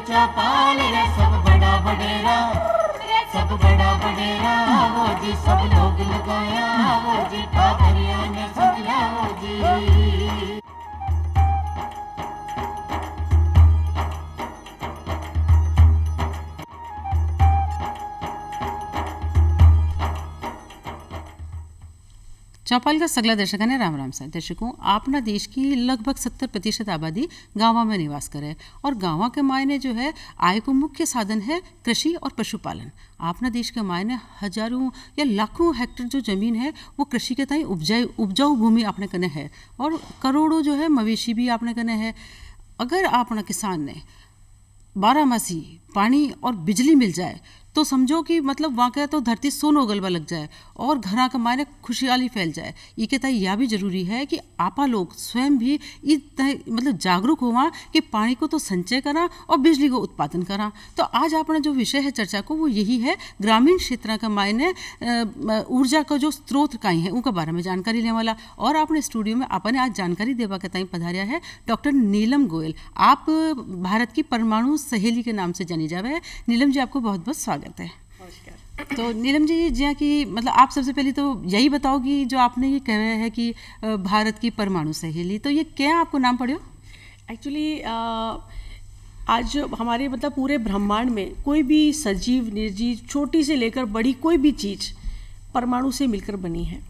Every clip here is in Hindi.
चौपाल रे सब बड़ा बडेरा, सब बड़ा बडेरा वो जी, सब लोग लगाया वो जी, पादरिया ने सदिया वो जी। चौपाल का सगला दर्शकांना राम राम सा। दर्शकों, आपना देश की लगभग 70% आबादी गाँव में निवास करे और गाँव के मायने जो है आय को मुख्य साधन है कृषि और पशुपालन। आपना देश के मायने हजारों या लाखों हेक्टेयर जो ज़मीन है वो कृषि के ताई उपजाऊ भूमि आपने कने है और करोड़ों जो है मवेशी भी आपने कने है। अगर आपना किसान ने 12 मासी पानी और बिजली मिल जाए तो समझो कि मतलब वहाँ का तो धरती सोनो गलबा लग जाए और घरा का मायने खुशहाली फैल जाए। ये कहता है यह भी जरूरी है कि आपा लोग स्वयं भी मतलब जागरूक हुआ कि पानी को तो संचय करा और बिजली को उत्पादन करा। तो आज अपना जो विषय है चर्चा को वो यही है, ग्रामीण क्षेत्र का मायने ऊर्जा का जो स्रोत कहीं है उनका बारे में जानकारी लेने वाला। और अपने स्टूडियो में आपने आज जानकारी देवा के ताई पधारिया है डॉक्टर नीलम गोयल। आप भारत की परमाणु सहेली के नाम से जानी जावे। नीलम जी, आपको बहुत बहुत स्वागत है। तो नीलम जी, जी कि मतलब आप सबसे पहले तो यही बताओ कि जो आपने ये कहा है कि भारत की परमाणु सहेली, तो ये क्या आपको नाम पड़े? एक्चुअली आज हमारे मतलब पूरे ब्रह्मांड में कोई भी सजीव निर्जीव छोटी से लेकर बड़ी कोई भी चीज़ परमाणु से मिलकर बनी है।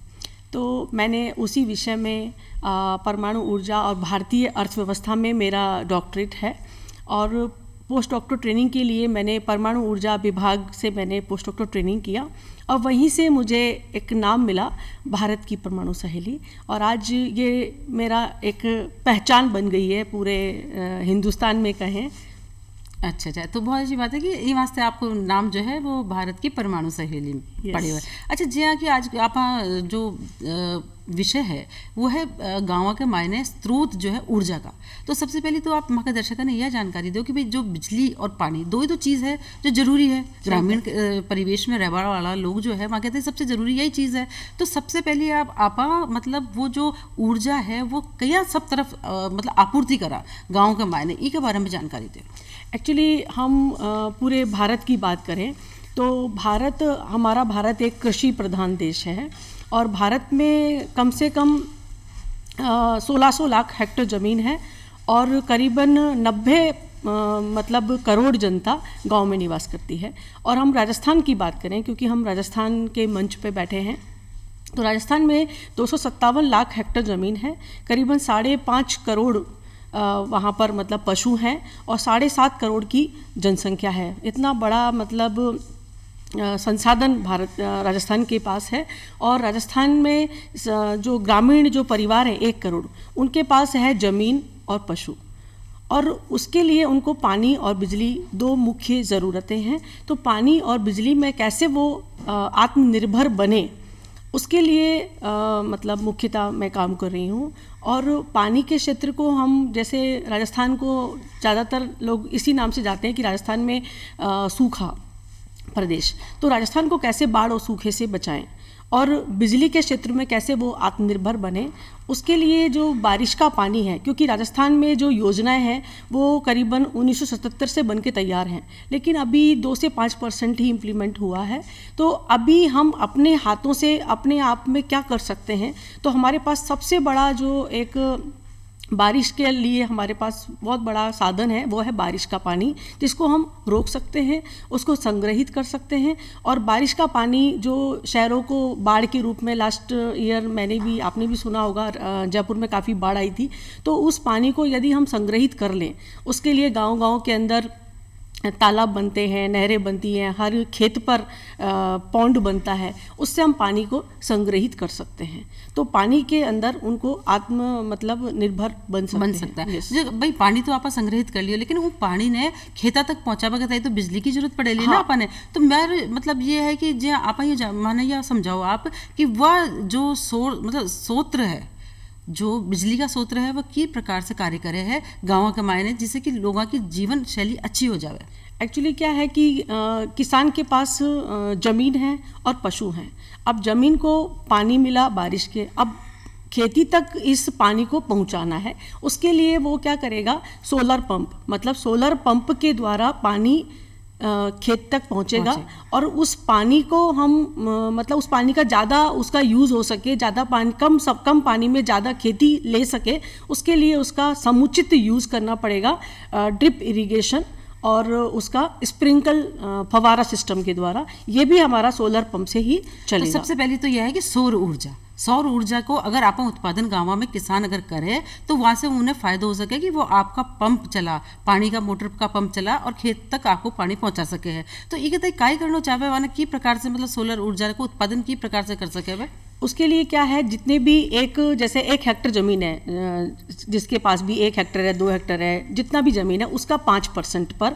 तो मैंने उसी विषय में परमाणु ऊर्जा और भारतीय अर्थव्यवस्था में मेरा डॉक्टरेट है और पोस्ट डॉक्टर ट्रेनिंग के लिए मैंने परमाणु ऊर्जा विभाग से मैंने पोस्ट डॉक्टर ट्रेनिंग किया और वहीं से मुझे एक नाम मिला भारत की परमाणु सहेली। और आज ये मेरा एक पहचान बन गई है पूरे हिंदुस्तान में कहें। अच्छा, तो बहुत अच्छी बात है कि ये वास्ते आपको नाम जो है वो भारत की परमाणु सहेली पड़े हुए। अच्छा जी हाँ, कि आज आप जो विषय है वो है गाँव के मायने स्रोत जो है ऊर्जा का। तो सबसे पहले तो आप वहाँ के दर्शकों ने यह जानकारी दो कि भाई जो बिजली और पानी दो ही तो चीज़ है जो जरूरी है ग्रामीण परिवेश में रहने वाला लोग जो है वहाँ कहते हैं सबसे ज़रूरी यही चीज़ है। तो सबसे पहले आपा मतलब वो जो ऊर्जा है वो क्या सब तरफ मतलब आपूर्ति करा गाँव के मायने, ई के बारे में जानकारी दे। एक्चुअली हम पूरे भारत की बात करें तो हमारा भारत एक कृषि प्रधान देश है और भारत में कम से कम 1600 लाख हेक्टेयर ज़मीन है और करीबन 90 मतलब करोड़ जनता गांव में निवास करती है। और हम राजस्थान की बात करें, क्योंकि हम राजस्थान के मंच पे बैठे हैं, तो राजस्थान में 257 लाख हेक्टेयर ज़मीन है, करीबन 5.5 करोड़ वहाँ पर मतलब पशु हैं और 7.5 करोड़ की जनसंख्या है। इतना बड़ा मतलब संसाधन राजस्थान के पास है। और राजस्थान में जो ग्रामीण जो परिवार है 1 करोड़, उनके पास है ज़मीन और पशु, और उसके लिए उनको पानी और बिजली 2 मुख्य ज़रूरतें हैं। तो पानी और बिजली में कैसे वो आत्मनिर्भर बने, उसके लिए मतलब मुख्यतः मैं काम कर रही हूँ। और पानी के क्षेत्र को हम जैसे राजस्थान को ज़्यादातर लोग इसी नाम से जाते हैं कि राजस्थान में सूखा प्रदेश, तो राजस्थान को कैसे बाढ़ और सूखे से बचाएं और बिजली के क्षेत्र में कैसे वो आत्मनिर्भर बने, उसके लिए जो बारिश का पानी है, क्योंकि राजस्थान में जो योजनाएं हैं वो करीबन 1977 से बन के तैयार हैं, लेकिन अभी 2 से 5% ही इम्प्लीमेंट हुआ है। तो अभी हम अपने हाथों से अपने आप में क्या कर सकते हैं, तो हमारे पास सबसे बड़ा जो एक बारिश के लिए हमारे पास बहुत बड़ा साधन है वो है बारिश का पानी, जिसको हम रोक सकते हैं, उसको संग्रहित कर सकते हैं। और बारिश का पानी जो शहरों को बाढ़ के रूप में लास्ट ईयर आपने भी सुना होगा, जयपुर में काफ़ी बाढ़ आई थी, तो उस पानी को यदि हम संग्रहित कर लें, उसके लिए गांव-गांव के अंदर तालाब बनते हैं, नहरें बनती हैं, हर खेत पर पौंड बनता है, उससे हम पानी को संग्रहित कर सकते हैं। तो पानी के अंदर उनको मतलब निर्भर बन सकता है। yes. भाई पानी तो आप संग्रहित कर लियो, लेकिन वो पानी ने खेता तक पहुँचावा के तो बिजली की जरूरत पड़ेगी ना अपन ने। तो मेरा मतलब ये है कि जो आप ये माने या समझाओ आप कि वह जो मतलब स्रोत है, जो बिजली का स्रोत है, वह किस प्रकार से कार्य करे है गाँव के मायने, जिससे कि लोगों की जीवन शैली अच्छी हो जाए। एक्चुअली क्या है कि किसान के पास ज़मीन है और पशु हैं। अब ज़मीन को पानी मिला बारिश के, अब खेती तक इस पानी को पहुंचाना है, उसके लिए वो क्या करेगा, सोलर पंप, मतलब सोलर पंप के द्वारा पानी खेत तक पहुंचेगा और उस पानी को हम मतलब उस पानी का ज़्यादा उसका यूज़ हो सके, ज़्यादा पानी कम पानी में ज़्यादा खेती ले सके, उसके लिए उसका समुचित यूज़ करना पड़ेगा ड्रिप इरिगेशन और उसका स्प्रिंकल फवारा सिस्टम के द्वारा। ये भी हमारा सोलर पंप से ही चलेगा। तो सबसे पहले तो यह है कि सौर ऊर्जा को अगर आप उत्पादन गांव में किसान अगर करे तो वहाँ से उन्हें फायदा हो सके कि वो आपका पंप चला, पानी का मोटर का पंप चला और खेत तक आपको पानी पहुँचा सके है। तो ये कहते काय करना चाहे वाने की प्रकार से मतलब सोलर ऊर्जा को उत्पादन की प्रकार से कर सके वह, उसके लिए क्या है, जितने भी जैसे 1 हेक्टर ज़मीन है, जिसके पास भी 1 हेक्टर है, 2 हेक्टर है, जितना भी ज़मीन है उसका 5% पर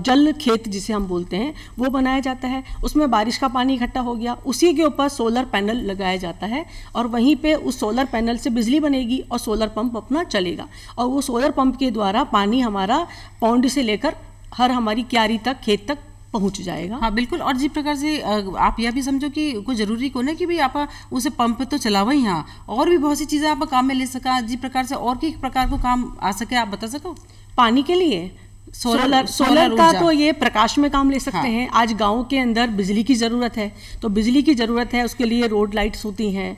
जल खेत जिसे हम बोलते हैं वो बनाया जाता है। उसमें बारिश का पानी इकट्ठा हो गया, उसी के ऊपर सोलर पैनल लगाया जाता है और वहीं पे उस सोलर पैनल से बिजली बनेगी और सोलर पंप अपना चलेगा और वो सोलर पंप के द्वारा पानी हमारा पौंड से लेकर हर हमारी क्यारी तक, खेत तक पहुंच जाएगा। हाँ बिल्कुल। और जिस प्रकार से आप यह भी समझो कि कोई जरूरी को ना कि भाई आप उसे पंप तो चलावा ही, यहाँ और भी बहुत सी चीज़ें आप काम में ले सका, जिस प्रकार से और किस प्रकार को काम आ सके आप बता सको। पानी के लिए सोलर का तो ये प्रकाश में काम ले सकते हैं। आज गांव के अंदर बिजली की ज़रूरत है, तो बिजली की ज़रूरत है, उसके लिए रोड लाइट्स होती हैं,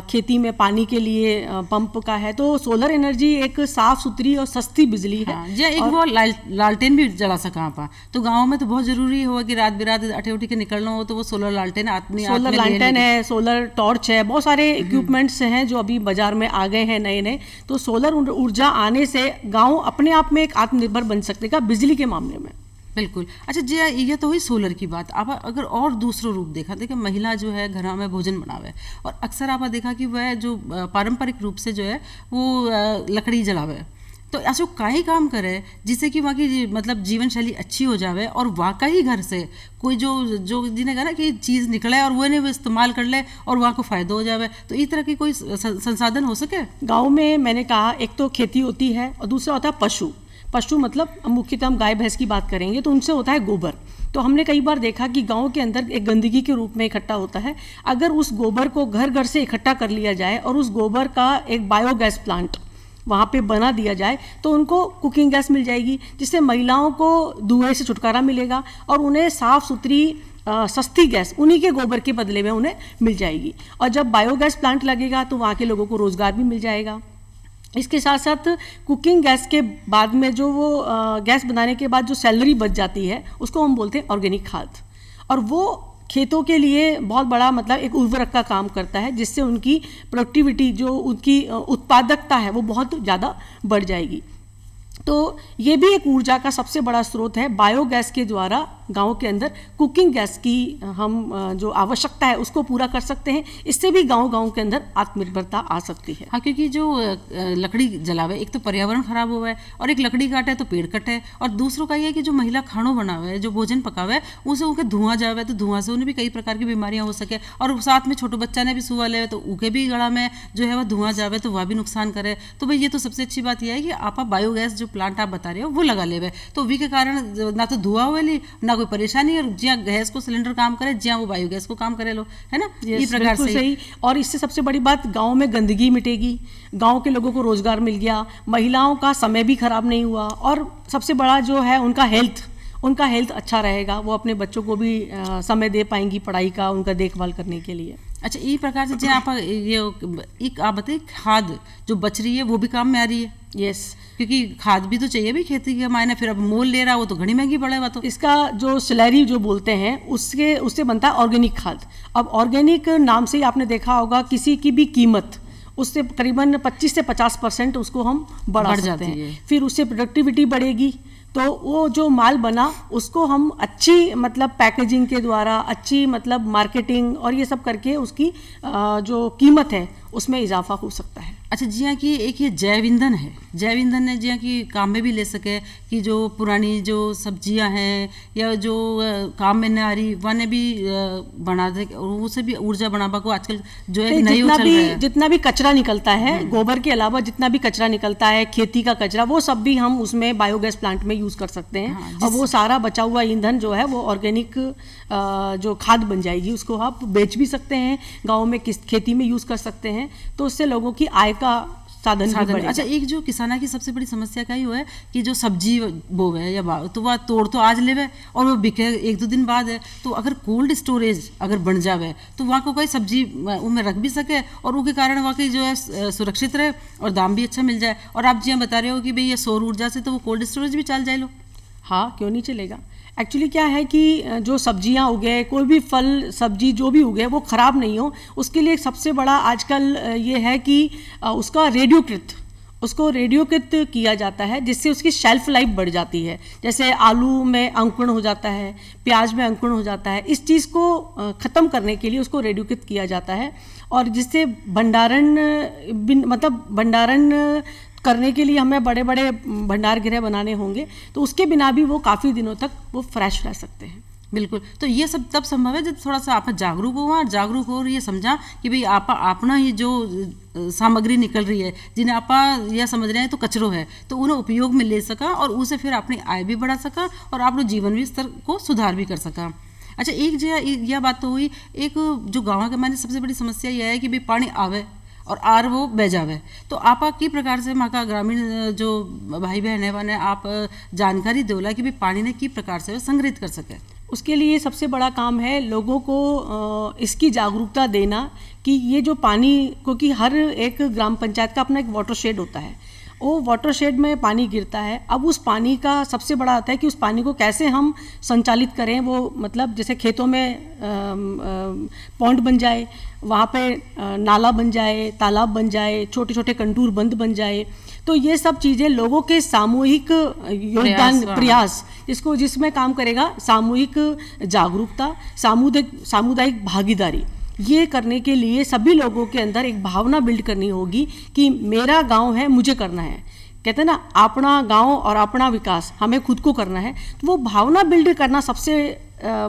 खेती में पानी के लिए पंप का है, तो सोलर एनर्जी एक साफ सुथरी और सस्ती बिजली है। हाँ, एक वो लालटेन भी जला सका आप, तो गाँव में तो बहुत जरूरी हो कि रात बिरात अठे उठी के निकलना हो तो वो सोलर लालटेन सोलर लालटेन है, सोलर टॉर्च है, बहुत सारे इक्विपमेंट्स हैं जो अभी बाजार में आ गए हैं नए। तो सोलर ऊर्जा आने से गाँव अपने आप में एक आत्मनिर्भर बन सकते का बिजली के मामले में। बिल्कुल। अच्छा जी, ये तो हुई सोलर की बात। आप अगर और दूसरा रूप देखा, देखिए महिला जो है घर में भोजन बनावे और अक्सर आप देखा कि वह जो पारंपरिक रूप से जो है वो लकड़ी जलावे, तो ऐसा काई काम करे जिससे कि वहाँ की मतलब जीवन शैली अच्छी हो जावे और वाकई घर से कोई जो जिन्हें कहा ना कि चीज़ निकले और वो वो इस्तेमाल कर ले और वहाँ को फ़ायदा हो जावे, तो इस तरह की कोई संसाधन हो सके गाँव में। मैंने कहा एक तो खेती होती है और दूसरा होता है पशु मतलब मुख्यतः हम गाय भैंस की बात करेंगे तो उनसे होता है गोबर। तो हमने कई बार देखा कि गांव के अंदर एक गंदगी के रूप में इकट्ठा होता है। अगर उस गोबर को घर घर से इकट्ठा कर लिया जाए और उस गोबर का एक बायोगैस प्लांट वहाँ पे बना दिया जाए तो उनको कुकिंग गैस मिल जाएगी, जिससे महिलाओं को धुएं से छुटकारा मिलेगा और उन्हें साफ़ सुथरी सस्ती गैस उन्हीं के गोबर के बदले में उन्हें मिल जाएगी। और जब बायोगैस प्लांट लगेगा तो वहाँ के लोगों को रोज़गार भी मिल जाएगा। इसके साथ साथ कुकिंग गैस के बाद में जो वो गैस बनाने के बाद जो सैलरी बच जाती है उसको हम बोलते हैं ऑर्गेनिक खाद, और वो खेतों के लिए बहुत बड़ा मतलब एक उर्वरक का काम करता है, जिससे उनकी प्रोडक्टिविटी जो उनकी उत्पादकता है वो बहुत ज़्यादा बढ़ जाएगी। तो ये भी एक ऊर्जा का सबसे बड़ा स्रोत है। बायोगैस के द्वारा गांव के अंदर कुकिंग गैस की हम जो आवश्यकता है उसको पूरा कर सकते हैं। इससे भी गांव के अंदर आत्मनिर्भरता आ सकती है। हाँ, क्योंकि जो लकड़ी जलावे, एक तो पर्यावरण खराब हुआ है और एक लकड़ी काटे तो पेड़ कटे, और दूसरों का ये है कि जो महिला खानों बनावे, जो भोजन पकावे, उसे उनके धुआं जावे तो धुआं से उन्हें भी कई प्रकार की बीमारियां हो सके, और साथ में छोटे बच्चा ने भी सुआ ले तो उनके भी गला में जो है वह धुआं जावे तो वह भी नुकसान करे। तो भाई ये तो सबसे अच्छी बात यह है कि आप बायोगैस जो प्लांट आप बता रहे हो वो लगा ले, तो वी के कारण ना तो धुआं हुए ना कोई परेशानी, और ज्યાં गैस को सिलेंडर काम करे ज्યાં वो बायोगैस को काम करे लो, है ना। ये प्रकार से सही। और इससे सबसे बड़ी बात, गांव में गंदगी मिटेगी, गांव के लोगों को रोजगार मिल गया, महिलाओं का समय भी खराब नहीं हुआ, और सबसे बड़ा जो है उनका हेल्थ अच्छा रहेगा। वो अपने बच्चों को भी समय दे पाएंगी पढ़ाई का, उनका देखभाल करने के लिए। अच्छा, ये प्रकार से जो आप आप बताइए खाद जो बच रही है वो भी काम में आ रही है। यस, क्योंकि खाद भी तो चाहिए भी खेती के मायने, फिर अब मोल ले रहा वो तो घनी महंगी पड़ेगा। तो इसका जो स्लैरी जो बोलते हैं उससे बनता है ऑर्गेनिक खाद। अब ऑर्गेनिक नाम से ही आपने देखा होगा किसी की भी कीमत उससे करीबन 25 से 50% उसको हम बढ़ा सकते हैं। फिर उससे प्रोडक्टिविटी बढ़ेगी, तो वो जो माल बना उसको हम अच्छी मतलब पैकेजिंग के द्वारा, अच्छी मतलब मार्केटिंग और ये सब करके उसकी जो कीमत है उसमें इजाफा हो सकता है। अच्छा जी हाँ, कि एक ये जैव ईंधन है, जैव ईंधन ने जी हाँ कि काम में भी ले सके कि जो पुरानी जो सब्जियां हैं या जो काम में न आ रही वह ने भी बना दे और उसे भी ऊर्जा बनाबा को आजकल जो है नई चल रहा है। जितना भी कचरा निकलता है, गोबर के अलावा जितना भी कचरा निकलता है, खेती का कचरा, वो सब भी हम उसमें बायोगैस प्लांट में यूज़ कर सकते हैं। हाँ, और वो सारा बचा हुआ ईंधन जो है वो ऑर्गेनिक जो खाद बन जाएगी, उसको आप बेच भी सकते हैं, गाँव में खेती में यूज़ कर सकते हैं, तो उससे लोगों की आय का साधन। अच्छा, एक जो किसाना की सबसे बड़ी समस्या का ही है कि जो सब्जी बोवे या तो वह तोड़ तो आज लेवे और वो बिके 1-2 दिन बाद है, तो अगर कोल्ड स्टोरेज अगर बन जावे तो वहाँ को कोई सब्जी उनमें रख भी सके और उसके कारण वहाँ की जो है सुरक्षित रहे और दाम भी अच्छा मिल जाए। और आप जी बता रहे हो कि भाई ये सौर ऊर्जा से तो वो कोल्ड स्टोरेज भी चल जाए लो। हाँ, क्यों नहीं चलेगा। एक्चुअली क्या है कि जो सब्जियां उगे, कोई भी फल सब्जी जो भी उगे वो ख़राब नहीं हो, उसके लिए सबसे बड़ा आजकल ये है कि उसको रेडियोकृत किया जाता है, जिससे उसकी शेल्फ लाइफ बढ़ जाती है। जैसे आलू में अंकुरण हो जाता है, प्याज में अंकुरण हो जाता है, इस चीज़ को ख़त्म करने के लिए उसको रेडियोकृत किया जाता है और जिससे भंडारण करने के लिए हमें बड़े बड़े भंडार गृह बनाने होंगे, तो उसके बिना भी वो काफ़ी दिनों तक वो फ्रेश रह सकते हैं। बिल्कुल, तो ये सब तब संभव है जब थोड़ा सा आप जागरूक हुआ और जागरूक हो और ये समझा कि भाई आप अपना ही जो सामग्री निकल रही है जिन्हें आप यह समझ रहे हैं तो कचरो है, तो उन्हें उपयोग में ले सका और उसे फिर अपनी आय भी बढ़ा सका और आप लोग जीवन भी स्तर को सुधार भी कर सका। अच्छा, एक जो यह बात तो हुई, एक जो गाँव के माने सबसे बड़ी समस्या यह है कि भाई पानी आवे और आर वो बह जावे, तो आप की प्रकार से वहाँ का ग्रामीण जो भाई बहन है वह आप जानकारी दोला कि भाई पानी ने की प्रकार से संग्रहित कर सके। उसके लिए सबसे बड़ा काम है लोगों को इसकी जागरूकता देना कि ये जो पानी, क्योंकि हर एक ग्राम पंचायत का अपना एक वाटर शेड होता है, वो वाटर शेड में पानी गिरता है। अब उस पानी का सबसे बड़ा आता है कि उस पानी को कैसे हम संचालित करें, वो मतलब जैसे खेतों में पॉन्ड बन जाए, वहाँ पे नाला बन जाए, तालाब बन जाए, छोटे छोटे कंटूर बंद बन जाए। तो ये सब चीज़ें लोगों के सामूहिक योगदान प्रयास जिसमें काम करेगा सामूहिक जागरूकता, सामुदायिक भागीदारी, ये करने के लिए सभी लोगों के अंदर एक भावना बिल्ड करनी होगी कि मेरा गांव है, मुझे करना है। कहते हैं ना, अपना गांव और अपना विकास हमें खुद को करना है। तो वो भावना बिल्ड करना सबसे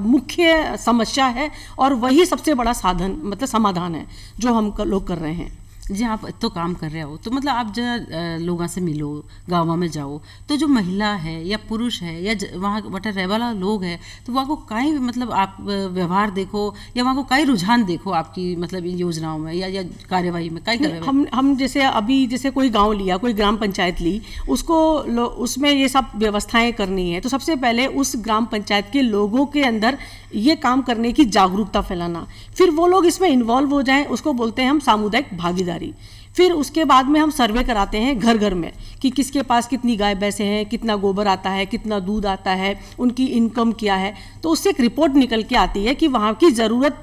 मुख्य समस्या है और वही सबसे बड़ा साधन मतलब समाधान है जो हम लोग कर रहे हैं। जी, आप तो काम कर रहे हो, तो मतलब आप जब लोगों से मिलो, गाँव में जाओ, तो जो महिला है या पुरुष है या वहाँ बटा रह वाला लोग है, तो वहाँ को काई मतलब आप व्यवहार देखो या वहाँ को काई रुझान देखो आपकी मतलब इन योजनाओं में या कार्यवाही में काई कर रहे हो? हम जैसे अभी जैसे कोई गाँव लिया, कोई ग्राम पंचायत ली, उसमें ये सब व्यवस्थाएं करनी है, तो सबसे पहले उस ग्राम पंचायत के लोगों के अंदर ये काम करने की जागरूकता फैलाना, फिर वो लोग इसमें इन्वॉल्व हो जाएं, उसको बोलते हैं हम सामुदायिक भागीदारी। फिर उसके बाद में हम सर्वे कराते हैं घर घर में कि किसके पास कितनी गाय भैंसे हैं, कितना गोबर आता है, कितना दूध आता है, उनकी इनकम क्या है। तो उससे एक रिपोर्ट निकल के आती है कि वहाँ की ज़रूरत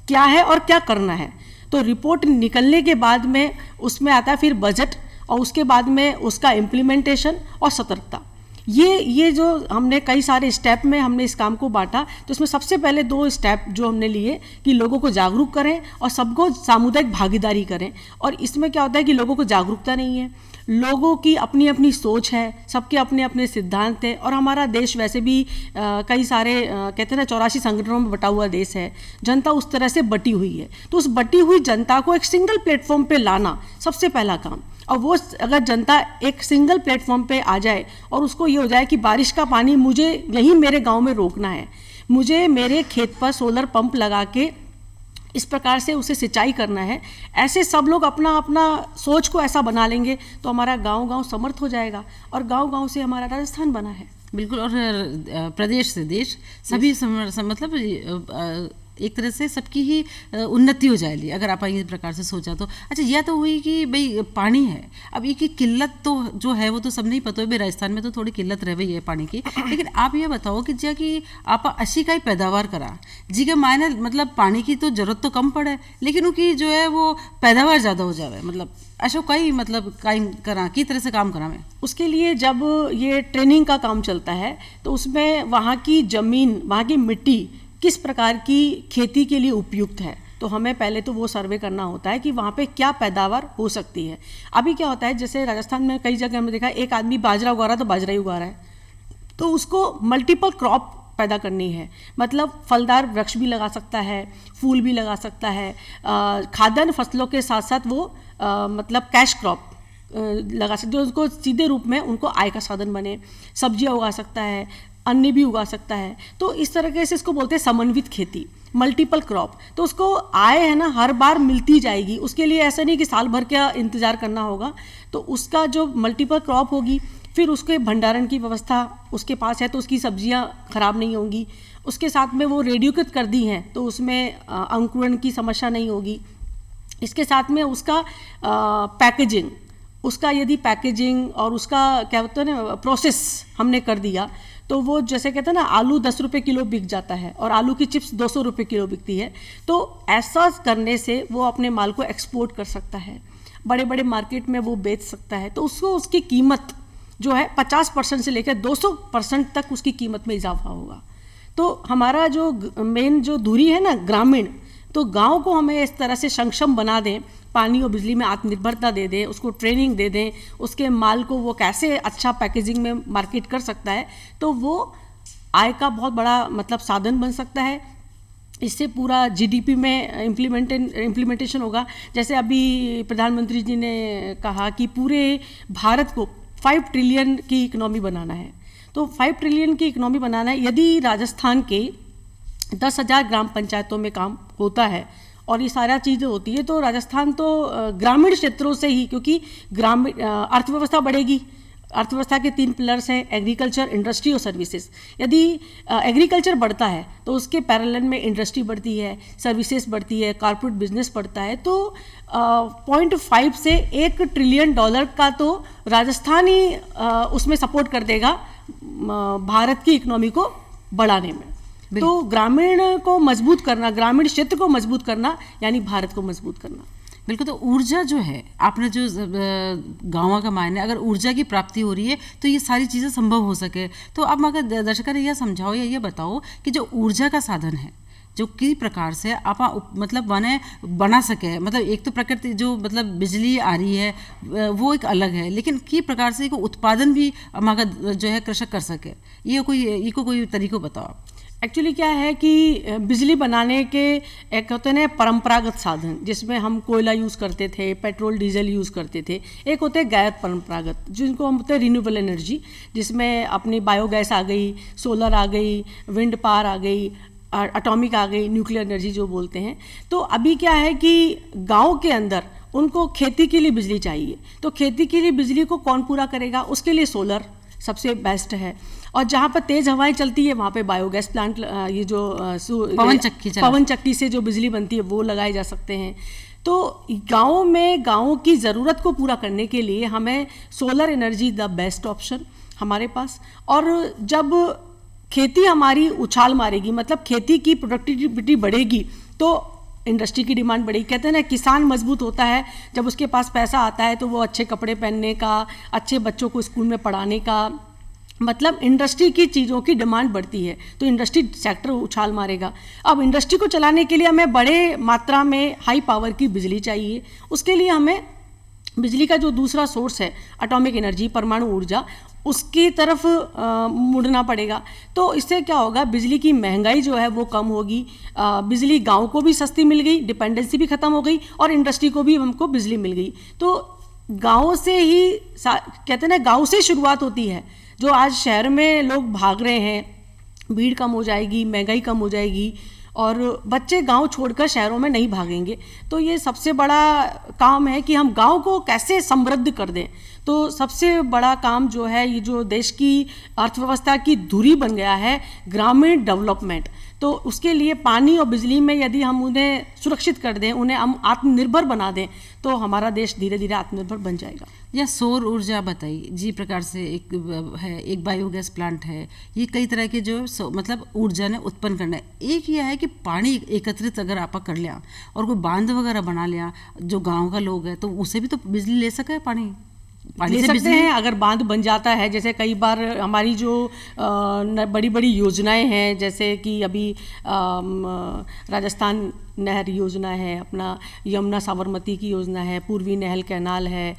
क्या है और क्या करना है। तो रिपोर्ट निकलने के बाद में उसमें आता है फिर बजट और उसके बाद में उसका इम्प्लीमेंटेशन और सतर्कता। ये जो हमने कई सारे स्टेप में हमने इस काम को बांटा, तो इसमें सबसे पहले 2 स्टेप जो हमने लिए कि लोगों को जागरूक करें और सबको सामुदायिक भागीदारी करें। और इसमें क्या होता है कि लोगों को जागरूकता नहीं है, लोगों की अपनी अपनी सोच है, सबके अपने अपने सिद्धांत हैं। और हमारा देश वैसे भी कई सारे कहते हैं ना 84 संगठनों में बटा हुआ देश है, जनता उस तरह से बटी हुई है। तो उस बटी हुई जनता को एक सिंगल प्लेटफॉर्म पे लाना सबसे पहला काम। और वो अगर जनता एक सिंगल प्लेटफॉर्म पे आ जाए और उसको ये हो जाए कि बारिश का पानी मुझे यहीं मेरे गांव में रोकना है, मुझे मेरे खेत पर सोलर पंप लगा के इस प्रकार से उसे सिंचाई करना है, ऐसे सब लोग अपना अपना सोच को ऐसा बना लेंगे तो हमारा गांव समर्थ हो जाएगा और गांव से हमारा राजस्थान बना है। बिल्कुल, और प्रदेश से देश सभी मतलब एक तरह से सबकी ही उन्नति हो जाएगी अगर आप इस प्रकार से सोचा तो। अच्छा, यह तो हुई कि भाई पानी है, अब ये की किल्लत तो जो है वो तो सब नहीं पता है भाई, राजस्थान में तो थोड़ी किल्लत रह गई है पानी की। लेकिन आप ये बताओ कि जो कि आप अच्छी का ही पैदावार करा जी के मायने मतलब पानी की तो जरूरत तो कम पड़े लेकिन उनकी जो है वो पैदावार ज़्यादा हो जाए, मतलब ऐसा कई मतलब कई करा की तरह से काम करा मैं। उसके लिए जब ये ट्रेनिंग का काम चलता है तो उसमें वहाँ की ज़मीन, वहाँ की मिट्टी किस प्रकार की खेती के लिए उपयुक्त है, तो तो हमें पहले तो वो सर्वे करना होता है कि वहाँ पे क्या पैदावार हो सकती है। अभी क्या होता है, जैसे राजस्थान में कई जगह हमने देखा एक आदमी बाजरा उगा रहा है तो बाजरा ही उगा रहा है, तो उसको मल्टीपल क्रॉप पैदा करनी है, मतलब फलदार वृक्ष भी लगा सकता है, फूल भी लगा सकता है, खाद्यान्न फसलों के साथ साथ वो मतलब कैश क्रॉप लगा सकते हैं, उसको सीधे रूप में उनको आय का साधन बने, सब्जियां उगा सकता है, अन्न भी उगा सकता है। तो इस तरीके से इसको बोलते हैं समन्वित खेती, मल्टीपल क्रॉप। तो उसको आय है ना हर बार मिलती जाएगी, उसके लिए ऐसा नहीं कि साल भर का इंतज़ार करना होगा। तो उसका जो मल्टीपल क्रॉप होगी, फिर उसके भंडारण की व्यवस्था उसके पास है तो उसकी सब्जियां खराब नहीं होंगी। उसके साथ में वो रेडियोकृत कर दी हैं तो उसमें अंकुरण की समस्या नहीं होगी। इसके साथ में उसका पैकेजिंग, उसका यदि पैकेजिंग और उसका क्या होता है ना प्रोसेस हमने कर दिया तो वो जैसे कहते हैं ना आलू 10 रुपये किलो बिक जाता है और आलू की चिप्स 200 रुपये किलो बिकती है। तो ऐसा करने से वो अपने माल को एक्सपोर्ट कर सकता है, बड़े बड़े मार्केट में वो बेच सकता है। तो उसको उसकी कीमत जो है 50% से लेकर 200% तक उसकी कीमत में इजाफा होगा। तो हमारा जो मेन जो दूरी है ना ग्रामीण, तो गांव को हमें इस तरह से सक्षम बना दें, पानी और बिजली में आत्मनिर्भरता दे दें, उसको ट्रेनिंग दे दें, उसके माल को वो कैसे अच्छा पैकेजिंग में मार्केट कर सकता है, तो वो आय का बहुत बड़ा मतलब साधन बन सकता है। इससे पूरा जीडीपी में इम्प्लीमेंटेशन होगा। जैसे अभी प्रधानमंत्री जी ने कहा कि पूरे भारत को 5 ट्रिलियन की इकोनॉमी बनाना है। तो 5 ट्रिलियन की इकोनॉमी बनाना है, यदि राजस्थान के 10,000 ग्राम पंचायतों में काम होता है और ये सारा चीज़ें होती है तो राजस्थान तो ग्रामीण क्षेत्रों से ही, क्योंकि ग्रामीण अर्थव्यवस्था बढ़ेगी। अर्थव्यवस्था के 3 पिलर्स हैं, एग्रीकल्चर, इंडस्ट्री और सर्विसेज। यदि एग्रीकल्चर बढ़ता है तो उसके पैरेलल में इंडस्ट्री बढ़ती है, सर्विसेज बढ़ती है, कॉर्पोरेट बिजनेस बढ़ता है। तो 0.5 से $1 ट्रिलियन का तो राजस्थान ही उसमें सपोर्ट कर देगा भारत की इकोनॉमी को बढ़ाने में। तो ग्रामीण को मजबूत करना, ग्रामीण क्षेत्र को मजबूत करना यानी भारत को मजबूत करना। बिल्कुल। तो ऊर्जा जो है, आपने जो गाँव का मायने, अगर ऊर्जा की प्राप्ति हो रही है तो ये सारी चीज़ें संभव हो सके। तो आप मगर दर्शकों ने यह समझाओ या ये बताओ कि जो ऊर्जा का साधन है जो किस प्रकार से आप मतलब बना सके, मतलब एक तो प्रकृति जो मतलब बिजली आ रही है वो एक अलग है, लेकिन किस प्रकार से उत्पादन भी मगर जो है कृषक कर सके, ये कोई तरीको बताओ आप। एक्चुअली क्या है कि बिजली बनाने के एक होते हैं परंपरागत साधन जिसमें हम कोयला यूज़ करते थे, पेट्रोल डीजल यूज़ करते थे। एक होते हैं गैर परंपरागत जिनको हम बोलते हैं रिन्यूएबल एनर्जी, जिसमें अपनी बायोगैस आ गई, सोलर आ गई, विंड पावर आ गई, एटॉमिक आ गई, न्यूक्लियर एनर्जी जो बोलते हैं। तो अभी क्या है कि गाँव के अंदर उनको खेती के लिए बिजली चाहिए, तो खेती के लिए बिजली को कौन पूरा करेगा, उसके लिए सोलर सबसे बेस्ट है। और जहाँ पर तेज़ हवाएं चलती है वहाँ पे बायोगैस प्लांट, ये जो पवन चक्की से जो बिजली बनती है वो लगाए जा सकते हैं। तो गाँव में गाँव की ज़रूरत को पूरा करने के लिए हमें solar energy the best option हमारे पास। और जब खेती हमारी उछाल मारेगी, मतलब खेती की प्रोडक्टिविटी बढ़ेगी, तो इंडस्ट्री की डिमांड बढ़ेगी। कहते हैं ना किसान मजबूत होता है जब उसके पास पैसा आता है, तो वो अच्छे कपड़े पहनने का, अच्छे बच्चों को स्कूल में पढ़ाने का, मतलब इंडस्ट्री की चीज़ों की डिमांड बढ़ती है तो इंडस्ट्री सेक्टर उछाल मारेगा। अब इंडस्ट्री को चलाने के लिए हमें बड़े मात्रा में हाई पावर की बिजली चाहिए। उसके लिए हमें बिजली का जो दूसरा सोर्स है एटॉमिक एनर्जी, परमाणु ऊर्जा, उसकी तरफ मुड़ना पड़ेगा। तो इससे क्या होगा, बिजली की महंगाई जो है वो कम होगी, बिजली गांव को भी सस्ती मिल गई, डिपेंडेंसी भी ख़त्म हो गई और इंडस्ट्री को भी हमको बिजली मिल गई। तो गाँव से ही कहते हैं ना, गाँव से शुरुआत होती है। जो आज शहर में लोग भाग रहे हैं, भीड़ कम हो जाएगी, महंगाई कम हो जाएगी और बच्चे गांव छोड़कर शहरों में नहीं भागेंगे। तो ये सबसे बड़ा काम है कि हम गांव को कैसे समृद्ध कर दें। तो सबसे बड़ा काम जो है, ये जो देश की अर्थव्यवस्था की धुरी बन गया है, ग्रामीण डेवलपमेंट, तो उसके लिए पानी और बिजली में यदि हम उन्हें सुरक्षित कर दें, उन्हें हम आत्मनिर्भर बना दें, तो हमारा देश धीरे धीरे आत्मनिर्भर बन जाएगा। या सौर ऊर्जा बताइए जी, प्रकार से एक बायोगैस प्लांट है, ये कई तरह के जो मतलब ऊर्जा ने उत्पन्न करना है। एक यह है कि पानी एकत्रित अगर आप कर लिया और कोई बांध वगैरह बना लिया, जो गांव का लोग है तो उसे भी तो बिजली ले सके, पानी ले सकते हैं अगर बांध बन जाता है। जैसे कई बार हमारी जो बड़ी बड़ी योजनाएं हैं, जैसे कि अभी राजस्थान नहर योजना है, अपना यमुना साबरमती की योजना है, पूर्वी नहर कैनाल है,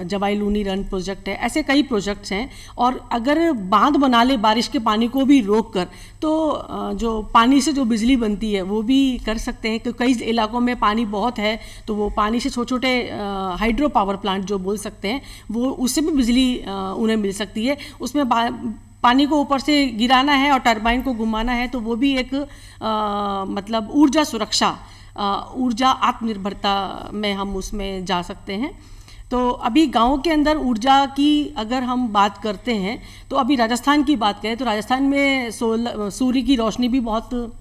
जवाई लूनी रन प्रोजेक्ट है, ऐसे कई प्रोजेक्ट्स हैं। और अगर बांध बना ले बारिश के पानी को भी रोक कर, तो जो पानी से जो बिजली बनती है वो भी कर सकते हैं, क्योंकि कई इलाकों में पानी बहुत है तो वो पानी से छोटे छोटे हाइड्रो पावर प्लांट जो बोल सकते हैं, वो उससे भी बिजली उन्हें मिल सकती है। उसमें पानी को ऊपर से गिराना है और टरबाइन को घुमाना है, तो वो भी एक मतलब ऊर्जा सुरक्षा, ऊर्जा आत्मनिर्भरता में हम उसमें जा सकते हैं। तो अभी गाँव के अंदर ऊर्जा की अगर हम बात करते हैं, तो अभी राजस्थान की बात करें तो राजस्थान में सूर्य की रोशनी भी बहुत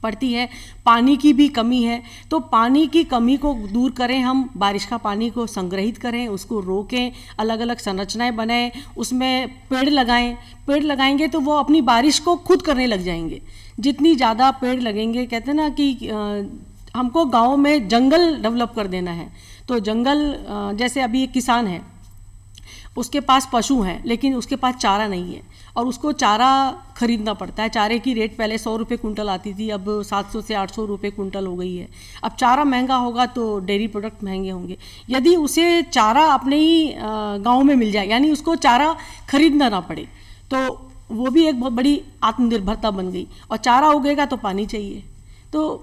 पड़ती है, पानी की भी कमी है। तो पानी की कमी को दूर करें, हम बारिश का पानी को संग्रहित करें, उसको रोकें, अलग अलग संरचनाएं बनाएं, उसमें पेड़ लगाएं। पेड़ लगाएंगे तो वो अपनी बारिश को खुद करने लग जाएंगे। जितनी ज़्यादा पेड़ लगेंगे, कहते हैं ना कि हमको गाँव में जंगल डेवलप कर देना है। तो जंगल, जैसे अभी एक किसान है, उसके पास पशु हैं लेकिन उसके पास चारा नहीं है और उसको चारा खरीदना पड़ता है। चारे की रेट पहले 100 रुपये कुंटल आती थी, अब 700 से 800 रुपये कुंटल हो गई है। अब चारा महंगा होगा तो डेयरी प्रोडक्ट महंगे होंगे। यदि उसे चारा अपने ही गांव में मिल जाए, यानी उसको चारा खरीदना ना पड़े, तो वो भी एक बहुत बड़ी आत्मनिर्भरता बन गई। और चारा उगेगा तो पानी चाहिए, तो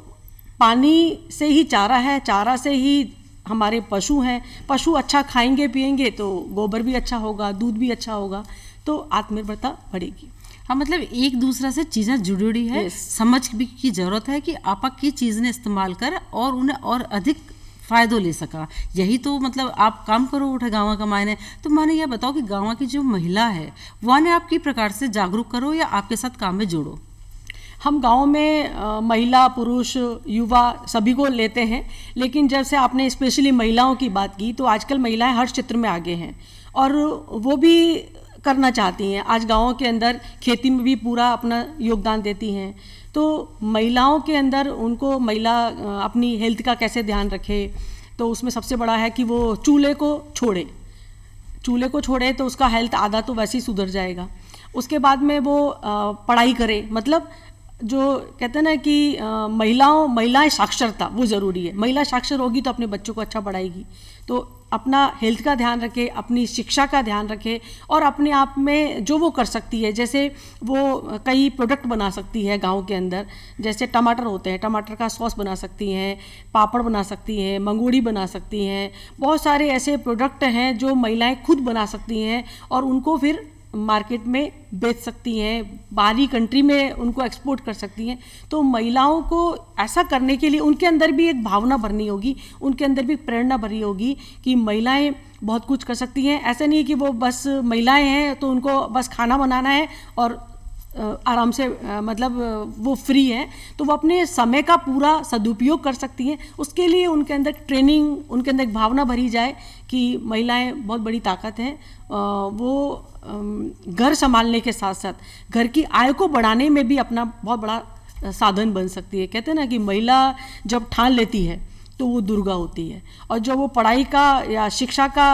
पानी से ही चारा है, चारा से ही हमारे पशु हैं। पशु अच्छा खाएंगे पिएंगे तो गोबर भी अच्छा होगा, दूध भी अच्छा होगा, तो आत्मनिर्भरता बढ़ेगी। हाँ, मतलब एक दूसरे से चीज़ें जुड़ी है। समझ भी की ज़रूरत है कि आपा की चीज़ ने इस्तेमाल कर और उन्हें और अधिक फ़ायदो ले सका। यही तो मतलब आप काम करो उठे गाँव का मायने। तो माने यह बताओ कि गाँव की जो महिला है वह ने आप किस प्रकार से जागरूक करो या आपके साथ काम में जोड़ो? हम गांव में महिला, पुरुष, युवा सभी को लेते हैं, लेकिन जब से आपने स्पेशली महिलाओं की बात की, तो आजकल महिलाएं हर क्षेत्र में आगे हैं और वो भी करना चाहती हैं। आज गाँवों के अंदर खेती में भी पूरा अपना योगदान देती हैं। तो महिलाओं के अंदर उनको महिला अपनी हेल्थ का कैसे ध्यान रखे, तो उसमें सबसे बड़ा है कि वो चूल्हे को छोड़े तो उसका हेल्थ आधा तो वैसे ही सुधर जाएगा। उसके बाद में वो पढ़ाई करे, मतलब जो कहते हैं ना कि महिलाएं साक्षरता वो ज़रूरी है। महिला साक्षर होगी तो अपने बच्चों को अच्छा पढ़ाएगी। तो अपना हेल्थ का ध्यान रखे, अपनी शिक्षा का ध्यान रखे और अपने आप में जो वो कर सकती है, जैसे वो कई प्रोडक्ट बना सकती है गांव के अंदर। जैसे टमाटर होते हैं, टमाटर का सॉस बना सकती हैं, पापड़ बना सकती हैं, मंगोड़ी बना सकती हैं। बहुत सारे ऐसे प्रोडक्ट हैं जो महिलाएं खुद बना सकती हैं और उनको फिर मार्केट में बेच सकती हैं, बाहरी कंट्री में उनको एक्सपोर्ट कर सकती हैं। तो महिलाओं को ऐसा करने के लिए उनके अंदर भी एक भावना भरनी होगी, उनके अंदर भी प्रेरणा भरनी होगी कि महिलाएं बहुत कुछ कर सकती हैं। ऐसा नहीं है कि वो बस महिलाएं हैं तो उनको बस खाना बनाना है और आराम से मतलब वो फ्री है, तो वो अपने समय का पूरा सदुपयोग कर सकती हैं। उसके लिए उनके अंदर ट्रेनिंग, उनके अंदर एक भावना भरी जाए कि महिलाएं बहुत बड़ी ताकत हैं। वो घर संभालने के साथ साथ घर की आय को बढ़ाने में भी अपना बहुत बड़ा साधन बन सकती है। कहते हैं ना कि महिला जब ठान लेती है तो वो दुर्गा होती है, और जब वो पढ़ाई का या शिक्षा का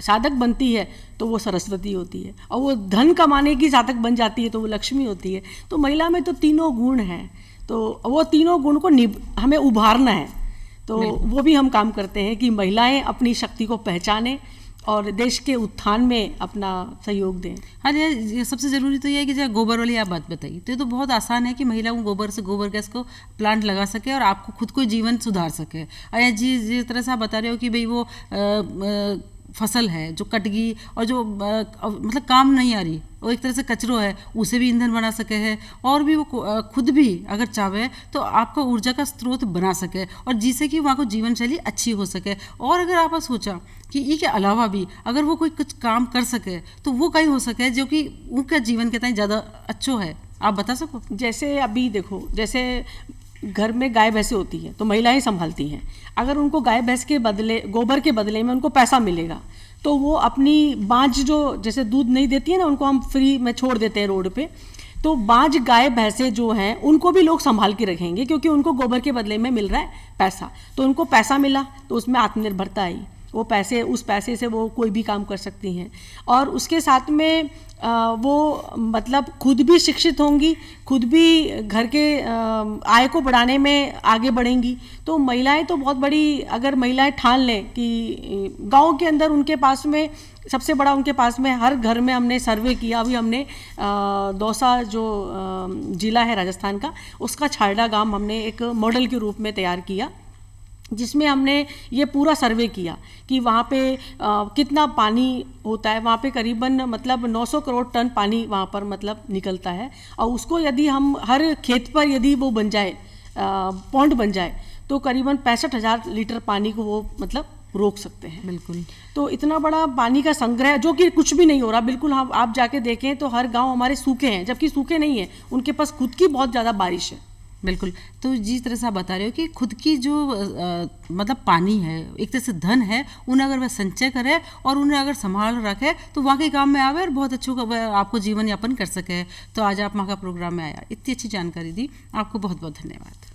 साधक बनती है तो वो सरस्वती होती है, और वो धन कमाने की साधक बन जाती है तो वो लक्ष्मी होती है। तो महिला में तो तीनों गुण हैं, तो वो तीनों गुण को हमें उभारना है। तो वो भी हम काम करते हैं कि महिलाएं अपनी शक्ति को पहचानें और देश के उत्थान में अपना सहयोग दें। हाँ, ये सबसे ज़रूरी तो ये है कि जब गोबर वाली आप बात बताइए, तो ये तो बहुत आसान है कि महिला को गोबर से गोबर गैस को प्लांट लगा सके और आपको खुद को जीवन सुधार सके। और जिस तरह से आप बता रहे हो कि भाई वो फसल है जो कट गई और जो मतलब काम नहीं आ रही, वो एक तरह से कचरो है, उसे भी ईंधन बना सके है, और भी वो खुद भी अगर चाहे तो आपका ऊर्जा का स्रोत बना सके और जिससे कि वहाँ को जीवन शैली अच्छी हो सके। और अगर आपने सोचा कि इसके अलावा भी अगर वो कोई कुछ काम कर सके तो वो कहीं हो सके जो कि उनका जीवन के तय ज़्यादा अच्छो है, आप बता सको? जैसे अभी देखो, जैसे घर में गाय भैंसें होती हैं तो महिलाएं संभालती हैं। अगर उनको गाय भैंस के बदले, गोबर के बदले में उनको पैसा मिलेगा तो वो अपनी बाँझ जो जैसे दूध नहीं देती है ना, उनको हम फ्री में छोड़ देते हैं रोड पे, तो बाँझ गाय भैंसें जो हैं उनको भी लोग संभाल के रखेंगे क्योंकि उनको गोबर के बदले में मिल रहा है पैसा। तो उनको पैसा मिला तो उसमें आत्मनिर्भरता आई। वो पैसे, उस पैसे से वो कोई भी काम कर सकती हैं। और उसके साथ में वो मतलब खुद भी शिक्षित होंगी, खुद भी घर के आय को बढ़ाने में आगे बढ़ेंगी। तो महिलाएं तो बहुत बड़ी, अगर महिलाएं ठान लें कि गांव के अंदर उनके पास में सबसे बड़ा, उनके पास में हर घर में हमने सर्वे किया, अभी हमने दौसा जो जिला है राजस्थान का, उसका छारडा गांव हमने एक मॉडल के रूप में तैयार किया, जिसमें हमने ये पूरा सर्वे किया कि वहाँ पे कितना पानी होता है। वहाँ पे करीबन मतलब 900 करोड़ टन पानी वहाँ पर मतलब निकलता है, और उसको यदि हम हर खेत पर यदि वो बन जाए, पॉन्ड बन जाए, तो करीबन 65,000 लीटर पानी को वो मतलब रोक सकते हैं। बिल्कुल। तो इतना बड़ा पानी का संग्रह, जो कि कुछ भी नहीं हो रहा, बिल्कुल। हम आप जाके देखें तो हर गांव हमारे सूखे हैं, जबकि सूखे नहीं हैं, उनके पास खुद की बहुत ज़्यादा बारिश है। बिल्कुल। तो जिस तरह से आप बता रहे हो कि खुद की जो मतलब पानी है, एक तरह से धन है, उन्हें अगर वह संचय करे और उन्हें अगर संभाल रखे तो वाकई काम में आवे और बहुत अच्छा आपको जीवन यापन कर सके। तो आज आप वहाँ का प्रोग्राम में आया, इतनी अच्छी जानकारी दी, आपको बहुत बहुत धन्यवाद।